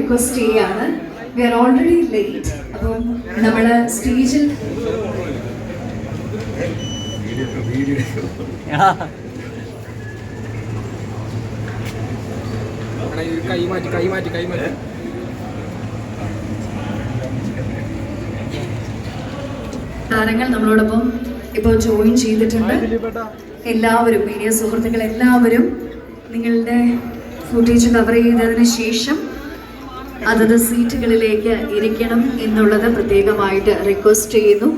Request ചെയ്യാണ്. We are already late. അപ്പം നമ്മൾ സ്റ്റേജിൽ താരങ്ങൾ നമ്മളോടൊപ്പം ഇപ്പോൾ ജോയിൻ ചെയ്തിട്ടുണ്ട്. എല്ലാവരും മീഡിയ സുഹൃത്തുക്കൾ എല്ലാവരും നിങ്ങളുടെ ഫുട്ടേജ് കവർ ചെയ്തതിന് ശേഷം അതത് സീറ്റുകളിലേക്ക് ഇരിക്കണം എന്നുള്ളത് പ്രത്യേകമായിട്ട് റിക്വസ്റ്റ് ചെയ്യുന്നു.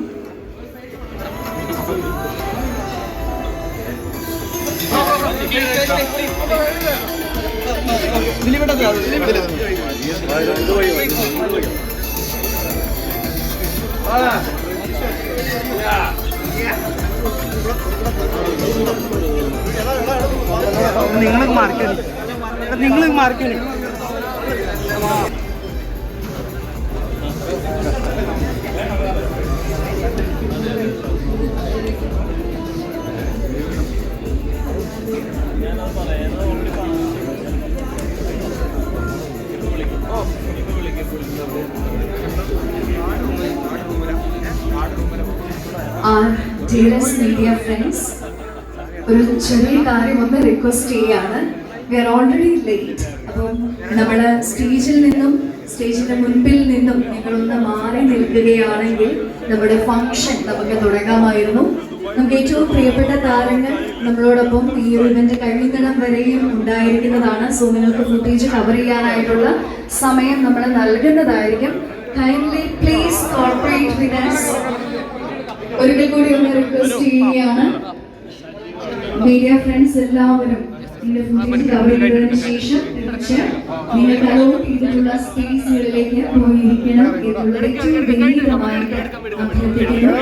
നിങ്ങൾ മാർക്കണി dearest media friends, ഒരു ചെറിയ കാര്യം ഒന്ന് റിക്വസ്റ്റ് ചെയ്യാണ്. We are already late. അപ്പം നമ്മൾ സ്റ്റേജിന്റെ മുൻപിൽ നിന്നും നിങ്ങളൊന്ന് മാറി നിൽക്കുകയാണെങ്കിൽ നമ്മുടെ ഫംഗ്ഷൻ നമുക്ക് തുടങ്ങാമായിരുന്നു. നമുക്ക് ഏറ്റവും പ്രിയപ്പെട്ട താരങ്ങൾ നമ്മളോടൊപ്പം ഈ ഒരു ഇവന്റ് കഴിയുന്നിടം വരെയും ഉണ്ടായിരിക്കുന്നതാണ്. സോ നിങ്ങൾക്ക് ഫുട്ടേജ് കവർ ചെയ്യാനായിട്ടുള്ള സമയം നമ്മൾ നൽകുന്നതായിരിക്കും. Kindly please cooperate with us. ഒരിക്കൽ കൂടി ഒന്ന് റിക്വസ്റ്റ് ചെയ്യുകയാണ്. മീഡിയ ഫ്രണ്ട്സ് എല്ലാവരും നിങ്ങളുടെ ഫുട്ടേജ് കവർ ചെയ്തതിനു ശേഷം നിങ്ങൾക്ക് അലോട്ട് ചെയ്തിട്ടുള്ള സ്പേസുകളിലേക്ക് പോയിരിക്കണം എന്നുള്ളത് ഏറ്റവും വിനീതമായിട്ട് അഭ്യർത്ഥിക്കുന്നു.